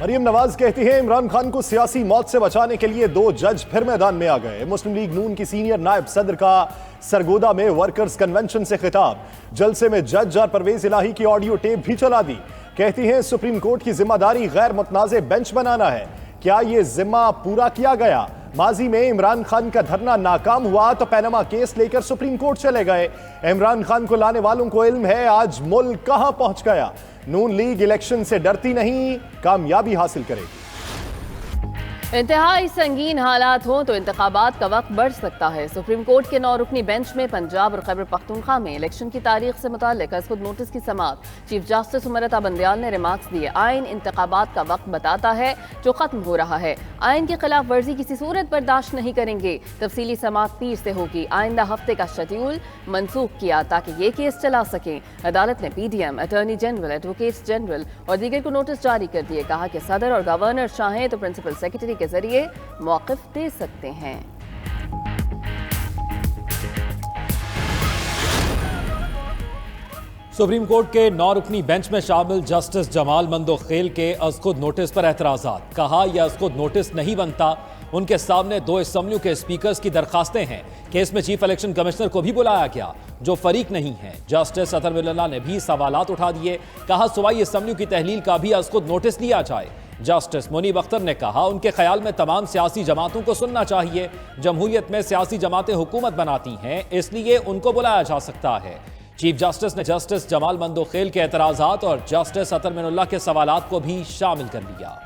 मरियम नवाज कहती हैं इमरान खान को सियासी मौत से बचाने के लिए 2 जज फिर मैदान में आ गए। मुस्लिम लीग नून की सीनियर नायब सदर का सरगोदा में वर्कर्स कन्वेंशन से खिताब। जलसे में जज और परवेज इलाही की ऑडियो टेप भी चला दी। कहती हैं सुप्रीम कोर्ट की जिम्मेदारी गैर मुतनाज़े बेंच बनाना है। क्या ये जिम्मा पूरा किया गया? माजी में इमरान खान का धरना नाकाम हुआ तो पैनामा केस लेकर सुप्रीम कोर्ट चले गए। इमरान खान को लाने वालों को इल्म है आज मुल्क कहां पहुंच गया। नून लीग इलेक्शन से डरती नहीं, कामयाबी हासिल करेगी। इंतहाई संगीन हालात हों तो इंतखाबात का वक्त बढ़ सकता है। सुप्रीम कोर्ट के 9 रुकनी बेंच में पंजाब और खैबर पख्तूनख्वा में इलेक्शन की तारीख से मुताल्लिक खुद नोटिस की समाअत। चीफ जस्टिस उमरता बंदयाल ने रिमार्क्स दिए। आइन इंतखाबात का वक्त बताता है जो खत्म हो रहा है। आइन की खिलाफ वर्जी किसी सूरत बर्दाश्त नहीं करेंगे। तफसीली समाअत पीर से होगी। आइंदा हफ्ते का शेड्यूल मनसूख किया ताकि ये केस चला सकें। अदालत ने PDM, attorney general, advocates general और दीगर को नोटिस जारी कर दिए। कहा कि सदर और गवर्नर चाहें तो प्रिंसिपल सेक्रेटरी के जरिए मौक़िफ़ दे सकते हैं। सुप्रीम कोर्ट के 9 रुकनी बेंच में शामिल जस्टिस जमाल मंदोखेल के अज़खुद नोटिस पर एतराज़ात। कहा यह अज़खुद नोटिस नहीं बनता। उनके सामने 2 असम्बलियों के स्पीकर्स की दरखास्तें हैं। केस में चीफ इलेक्शन कमिश्नर को भी बुलाया गया जो फरीक नहीं है। जस्टिस अतर बिल्ला ने भी सवालात उठा दिए। कहा सूबाई असम्बलियों की तहलील का भी अज़खुद नोटिस लिया जाए। जस्टिस मुनीब अख्तर ने कहा उनके ख्याल में तमाम सियासी जमातों को सुनना चाहिए। जमहूरियत में सियासी जमातें हुकूमत बनाती हैं, इसलिए उनको बुलाया जा सकता है। चीफ जस्टिस ने जस्टिस जमाल मंदोखेल के एतराज़ात और जस्टिस अतर बिल्ला के सवालात को भी शामिल कर लिया।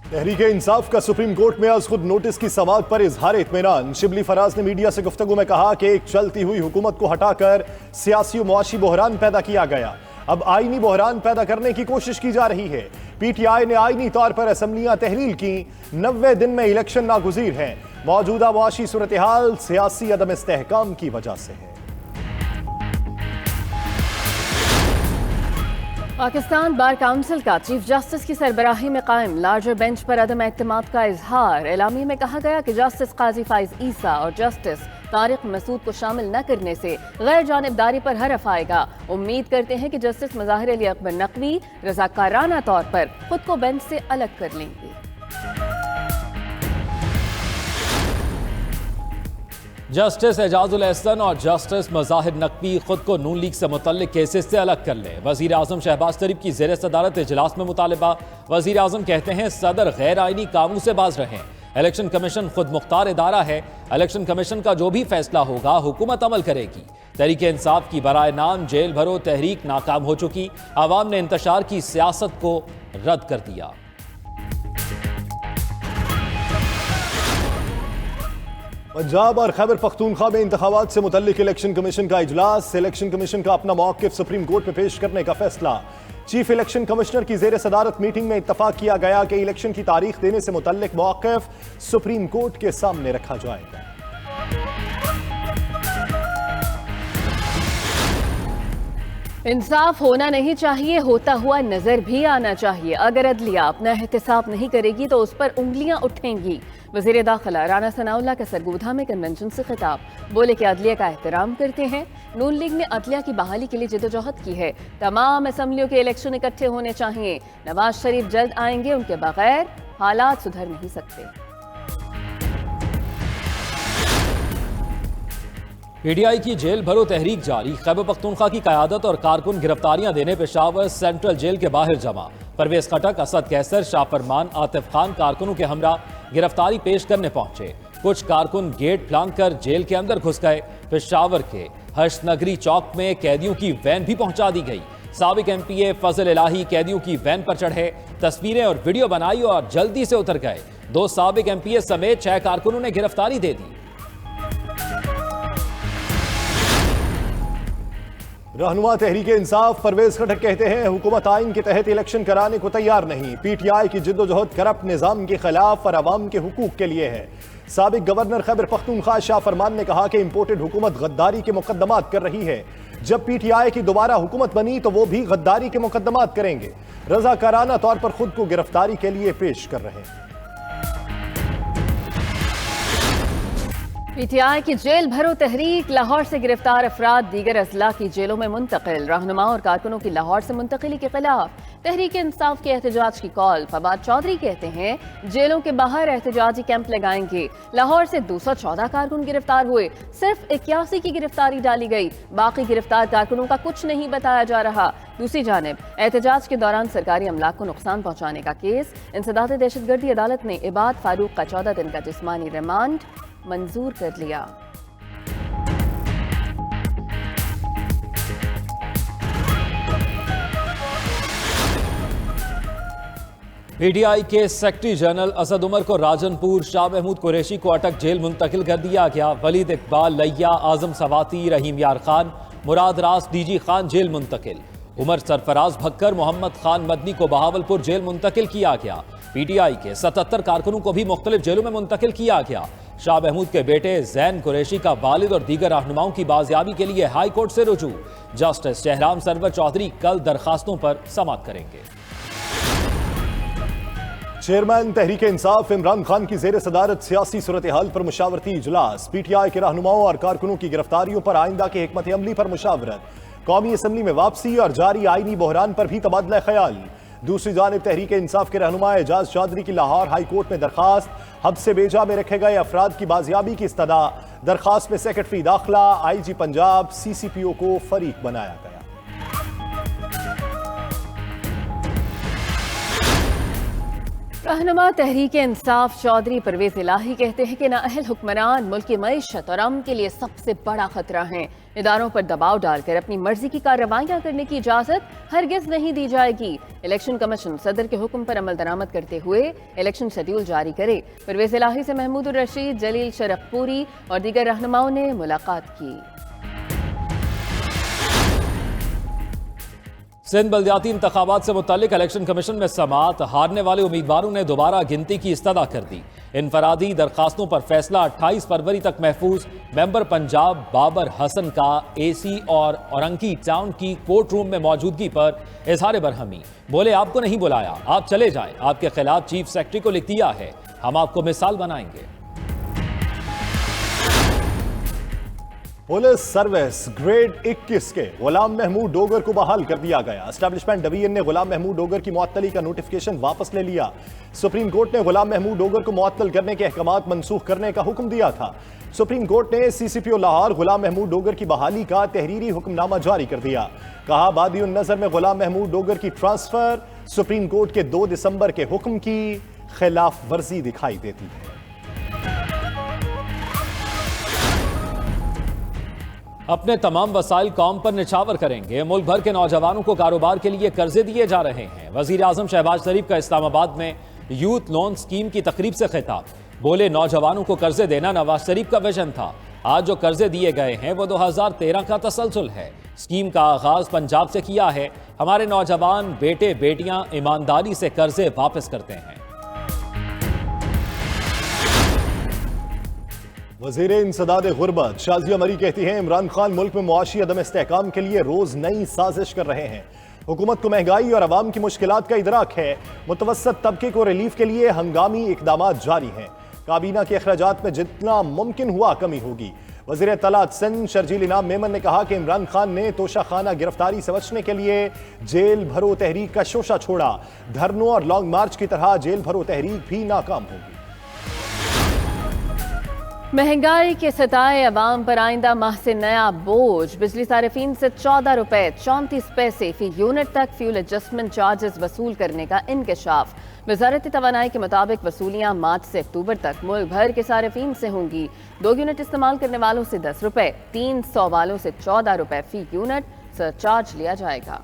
तहरीके इंसाफ का सुप्रीम कोर्ट में अज़खुद नोटिस की समाअत पर इजहार इत्मीनान। शिबली फराज ने मीडिया से गुफ्तगू में कहा कि एक चलती हुई हुकूमत को हटाकर सियासी और मुआशी बहरान पैदा किया गया। अब आईनी बहरान पैदा करने की कोशिश की जा रही है। PTI ने आईनी तौर पर असम्बलियां तहलील की। 90 दिन में इलेक्शन नागुज़ीर है। मौजूदा मुआशी सूरत हाल सियासी अदम इस्तेहकाम की वजह से है। पाकिस्तान बार काउंसिल का चीफ जस्टिस की सरबराही में कायम लार्जर बेंच पर अदम एतमाद का इजहार। एलामी में कहा गया कि जस्टिस काजी फाइज ईसा और जस्टिस तारिक मसूद को शामिल न करने से गैर जानिबदारी पर हरफ आएगा। उम्मीद करते हैं कि जस्टिस मज़ाहिर अली अकबर नकवी रज़ाकाराना तौर पर खुद को बेंच से अलग कर लेंगे। जस्टिस एजाजुल एहसन और जस्टिस मज़ाहिर नकवी खुद को नून लीग से मुतल्लिक केसेस से अलग कर लें। वज़ीर आज़म शहबाज शरीफ की ज़ेर सदारत इजलास में मुतालबा। वज़ीर आज़म कहते हैं सदर गैर आइनी कामों से बाज रहें। इलेक्शन कमीशन खुद मुख्तार इदारा है। इलेक्शन कमीशन का जो भी फैसला होगा हुकूमत अमल करेगी। तहरीके इंसाफ की बराए नाम जेल भरो तहरीक नाकाम हो चुकी। आवाम ने इंतशार की सियासत को रद्द कर दिया। पंजाब और खैबर पख्तूनख्वा में इंतखाबात से मुतल्लिक इलेक्शन कमीशन का इजलास। इलेक्शन कमीशन का अपना मौक़िफ़ सुप्रीम कोर्ट में पेश करने का फैसला। चीफ इलेक्शन कमिश्नर की ज़ेर सदारत मीटिंग में इत्तफाक किया गया कि इलेक्शन की तारीख देने से मुतल्लिक मौक़िफ़ सुप्रीम कोर्ट के सामने रखा जाएगा। इंसाफ होना नहीं चाहिए, होता हुआ नजर भी आना चाहिए। अगर अदलिया अपना एहतिसाब नहीं करेगी तो उस पर उंगलियां उठेंगी। वज़ीर दाखिला राना सनाउल्लाह का सरगोधा में कन्वेंशन से खिताब। बोले कि अदलिया का एहतराम करते हैं। नून लीग ने अदलिया की बहाली के लिए जदोजहद की है। तमाम असम्बलियों के इलेक्शन इकट्ठे होने चाहिए। नवाज शरीफ जल्द आएंगे, उनके बगैर हालात सुधर नहीं सकते। PTI की जेल भरो तहरीक जारी। खैबर पख्तूनख्वा की क़यादत और कारकुन गिरफ्तारियां देने पेशावर सेंट्रल जेल के बाहर जमा। परवेज खटक, असद कैसर, शाह फरमान, आतिफ खान कारकुनों के हमरा गिरफ्तारी पेश करने पहुंचे। कुछ कारकुन गेट फांग कर जेल के अंदर घुस गए। पेशावर के हर्षनगरी चौक में कैदियों की वैन भी पहुंचा दी गई। साबिक MPA फजल इलाही कैदियों की वैन पर चढ़े, तस्वीरें और वीडियो बनाई और जल्दी से उतर गए। 2 साबिक MPA समेत 6 कारकुनों ने गिरफ्तारी दे दी। रहनुमा तहरीके इंसाफ परवेज खटक कहते हैं हुकूमत आइन के तहत इलेक्शन कराने को तैयार नहीं। PTI की जिद्दोजहद करप्ट निजाम के खिलाफ और अवाम के हुकूक के लिए है। साबिक गवर्नर खैबर पख्तूनख्वा शाह फरमान ने कहा कि इंपोर्टेड हुकूमत गद्दारी के मुकदमात कर रही है। जब PTI की दोबारा हुकूमत बनी तो वो भी गद्दारी के मुकदमात करेंगे। रज़ाकाराना तौर पर खुद को गिरफ्तारी के लिए पेश कर रहे हैं। पीटीआई की जेल भरो तहरीक, लाहौर से गिरफ्तार अफराद दीगर अजला की जेलों में मुंतकिल। रहनुमा और कारकुनों की लाहौर से मुंतकिली के खिलाफ तहरीक इंसाफ के एहतजाज की कॉल। फवाद चौधरी कहते हैं जेलों के बाहर एहतजाजी कैंप लगाएंगे। लाहौर से 214 कारकुन गिरफ्तार हुए, सिर्फ 81 की गिरफ्तारी डाली गई। बाकी गिरफ्तार कारकुनों का कुछ नहीं बताया जा रहा। दूसरी जानिब एहतजाज के दौरान सरकारी अमलाक को नुकसान पहुंचाने का केस इंसदाद दहशतगर्दी अदालत ने इबाद फारूक का 14 दिन का जिस्मानी रिमांड मंजूर कर लिया। पीटीआई के सेक्रेटरी जनरल असद उमर को राजनपुर, शाह महमूद कुरैशी को अटक जेल मुंतकिल कर दिया गया। वलीद इकबाल लैया, आजम सवाती, रहीम यार खान, मुराद रास, डीजी खान जेल मुंतकिल। उमर सरफराज भक्कर, मोहम्मद खान मदनी को बहावलपुर जेल मुंतकिल किया गया। पीटीआई के 77 कारकुनों को भी मुख्तलिफ जेलों में मुंतकिल किया गया। शाह महमूद के बेटे जैन कुरैशी का वालिद और दीगर रहनुमाओं की बाजियाबी के लिए हाई कोर्ट से रुजू। जस्टिस शहराम सरवर चौधरी कल दरखास्तों पर समाअत करेंगे। चेयरमैन तहरीक इंसाफ इमरान खान की जेर सदारत सियासी सूरत हाल पर मुशावरती इजलास। पीटीआई के रहनुमाओं और कारकुनों की गिरफ्तारियों पर आइंदा की हिकमत अमली पर मुशावरत। कौमी असम्बली में वापसी और जारी आईनी बहरान पर भी तबादला ख्याल। दूसरी जानिब तहरीक इंसाफ के रहनुमा एजाज चौधरी की लाहौर हाई कोर्ट में दरखास्त। हब से बेजा में रखे गए अफराद की बाजियाबी की इस्तदा। दरखास्त में सेक्रेटरी दाखिला, IG पंजाब, CCPO को फरीक बनाया गया। रहनुमा तहरीक इंसाफ चौधरी परवेज इलाही कहते हैं कि नाअहल हुक्मरान मुल्क की मईशत और अमन के लिए सबसे बड़ा खतरा हैं। इदारों पर दबाव डालकर अपनी मर्जी की कार्रवाइयां करने की इजाजत हरगिज नहीं दी जाएगी। इलेक्शन कमीशन सदर के हुक्म पर अमल दरामद करते हुए इलेक्शन शेड्यूल जारी करे। परवेज इलाही से महमूद उर रशीद, जलील शरफपुरी और दीगर रहनुमाओं ने मुलाकात की। सिंध बल्दियाती इंतखाबात से मुतालिक इलेक्शन कमीशन में समाअत। हारने वाले उम्मीदवारों ने दोबारा गिनती की इस्तदा कर दी। इनफरादी दरखास्तों पर फैसला 28 फरवरी तक महफूज। मेंबर पंजाब बाबर हसन का AC और औरंगी टाउन की कोर्ट रूम में मौजूदगी पर इजहार बरहमी। बोले आपको नहीं बुलाया, आप चले जाएं। आपके खिलाफ चीफ सेक्रेटरी को लिख दिया है, हम आपको मिसाल बनाएंगे। पुलिस सर्विस ग्रेड 21 के गुलाम महमूद डोगर को बहाल कर दिया गया। एस्टैब्लिशमेंट डिवीजन ने गुलाम महमूद डोगर की मुअत्तली का नोटिफिकेशन वापस ले लिया। सुप्रीम कोर्ट ने गुलाम महमूद डोगर को मुअत्तल करने के अहकामात मनसूख करने का हुक्म दिया था। सुप्रीम कोर्ट ने CCPO लाहौर गुलाम महमूद डोगर की बहाली का तहरीरी हुक्मनामा जारी कर दिया। कहा बादियुन नजर में गुलाम महमूद डोगर की ट्रांसफर सुप्रीम कोर्ट के 2 दिसंबर के हुक्म की खिलाफ वर्जी दिखाई देती है। अपने तमाम वसाइल कौम पर निछावर करेंगे। मुल्क भर के नौजवानों को कारोबार के लिए कर्जे दिए जा रहे हैं। वजीर आजम शहबाज शरीफ का इस्लामाबाद में यूथ लोन स्कीम की तकरीब से खिताब। बोले नौजवानों को कर्जे देना नवाज शरीफ का विजन था। आज जो कर्जे दिए गए हैं वो 2013 का तसलसल है। स्कीम का आगाज पंजाब से किया है। हमारे नौजवान बेटे बेटियां ईमानदारी से कर्जे वापस करते हैं। वज़ीर इंसदाद गुरबत शाजिया मरी कहती हैं इमरान खान मुल्क में मुआशी अदम इस्तेहकाम के लिए रोज नई साजिश कर रहे हैं। हुकूमत को महंगाई और अवाम की मुश्किलात का इदराक है। मुतवस्सत तबके को रिलीफ के लिए हंगामी इकदामात जारी हैं। काबीना के अखराजात में जितना मुमकिन हुआ कमी होगी। वज़ीर इत्तलात सिंध शर्जील इनाम मेमन ने कहा कि इमरान खान ने तोशाखाना गिरफ्तारी से बचने के लिए जेल भरो तहरीक का शोशा छोड़ा। धरनों और लॉन्ग मार्च की तरह जेल भरो तहरीक भी नाकाम होगी। महंगाई के सताए अवाम पर आइंदा माह से नया बोझ। बिजली सारिफीन से 14 रुपए 34 पैसे फी यूनिट तक फ्यूल एडजस्टमेंट चार्जेस वसूल करने का इंकशाफ। वजारत तवानाई के मुताबिक वसूलियां मार्च से अक्टूबर तक मुल्क भर के सारिफीन से होंगी। 2 यूनिट इस्तेमाल करने वालों से 10 रुपए, 300 वालों से 14 रुपए फी यूनिट सरचार्ज लिया जाएगा।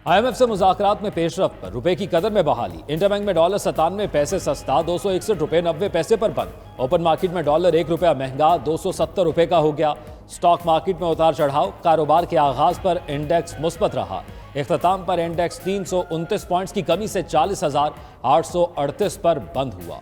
IMF से मुज़ाकरात में पेशरफ पर रुपए की कदर में बहाली। इंटरबैंक में डॉलर 97 पैसे सस्ता 261 रुपए 90 पैसे पर बंद। ओपन मार्केट में डॉलर 1 रुपया महंगा 270 रुपए का हो गया। स्टॉक मार्केट में उतार चढ़ाव। कारोबार के आगाज पर इंडेक्स मुस्बत रहा। इख्तिताम पर इंडेक्स 329 पॉइंट्स की कमी से 40,838 पर बंद हुआ।